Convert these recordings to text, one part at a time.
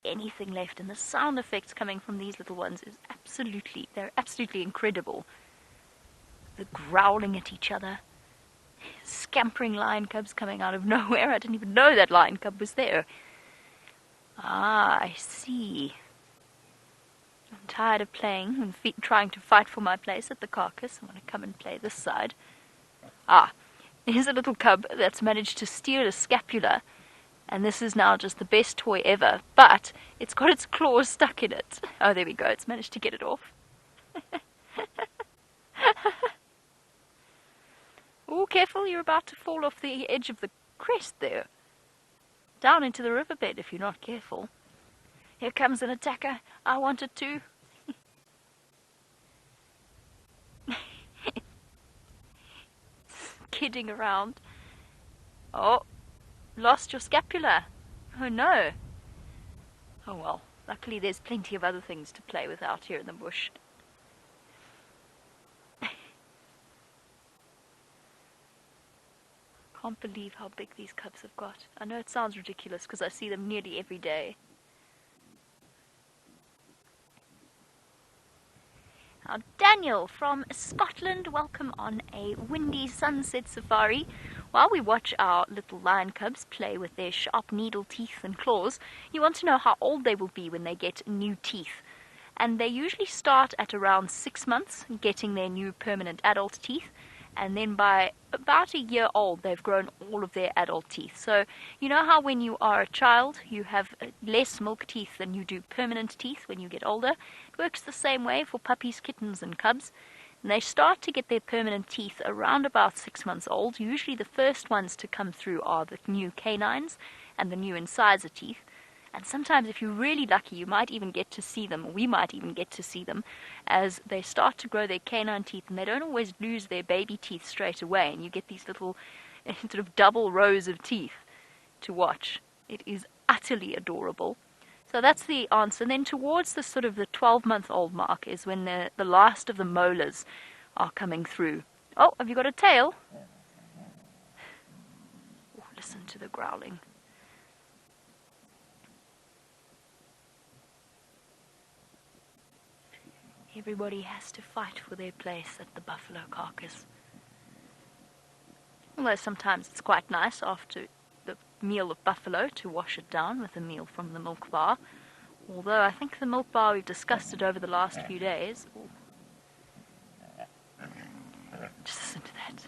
anything left, and the sound effects coming from these little ones is they're absolutely incredible. The growling at each other, scampering lion cubs coming out of nowhere. I didn't even know that lion cub was there. Ah, I see. I'm tired of playing and trying to fight for my place at the carcass. I want to come and play this side. Ah, here's a little cub that's managed to steal a scapula, and this is now just the best toy ever, but it's got its claws stuck in it. Oh, there we go. It's managed to get it off. Oh, careful. You're about to fall off the edge of the crest there. Down into the riverbed if you're not careful. Here comes an attacker. I wanted to. Kidding around. Oh, lost your scapula. Oh no. Oh well, luckily there's plenty of other things to play with out here in the bush. Can't believe how big these cubs have got. I know it sounds ridiculous because I see them nearly every day. Now, Daniel from Scotland, welcome on a windy sunset safari. While we watch our little lion cubs play with their sharp needle teeth and claws, you want to know how old they will be when they get new teeth. And they usually start at around 6 months, getting their new permanent adult teeth. And then by about a year old, they've grown all of their adult teeth. So you know how when you are a child, you have less milk teeth than you do permanent teeth when you get older? It works the same way for puppies, kittens, and cubs. And they start to get their permanent teeth around about 6 months old. Usually the first ones to come through are the new canines and the new incisor teeth. And sometimes if you're really lucky, you might even get to see them, we might even get to see them, as they start to grow their canine teeth, and they don't always lose their baby teeth straight away, and you get these little sort of double rows of teeth to watch. It is utterly adorable. So that's the answer. And then towards the sort of the 12-month-old mark is when the last of the molars are coming through. Oh, have you got a tail? Oh, listen to the growling. Everybody has to fight for their place at the buffalo carcass. Although sometimes it's quite nice after the meal of buffalo to wash it down with a meal from the milk bar. Although I think the milk bar, we've discussed it over the last few days. Ooh. Just listen to that.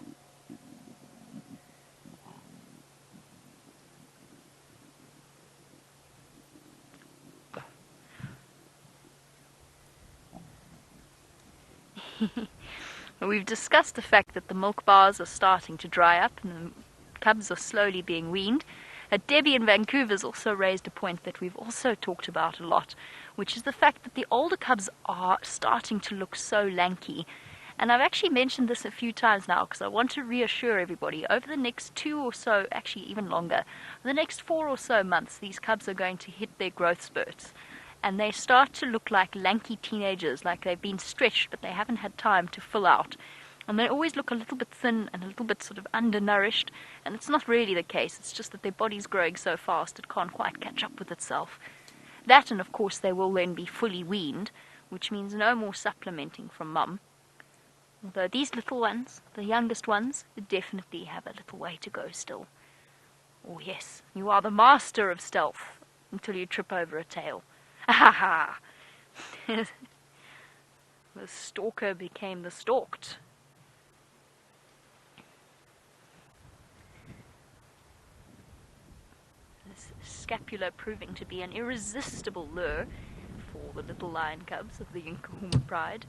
We've discussed the fact that the milk bars are starting to dry up and the cubs are slowly being weaned. Debbie in Vancouver's also raised a point that we've also talked about a lot, which is the fact that the older cubs are starting to look so lanky. And I've actually mentioned this a few times now because I want to reassure everybody, over the next 2 or so, actually even longer, the next 4 or so months, these cubs are going to hit their growth spurts. And they start to look like lanky teenagers, like they've been stretched, but they haven't had time to fill out. And they always look a little bit thin and a little bit sort of undernourished, and it's not really the case. It's just that their body's growing so fast it can't quite catch up with itself. That, and of course they will then be fully weaned, which means no more supplementing from mum. Although these little ones, the youngest ones, definitely have a little way to go still. Oh yes, you are the master of stealth until you trip over a tail. Ha ha! The stalker became the stalked. This scapula proving to be an irresistible lure for the little lion cubs of the Nkuhuma pride.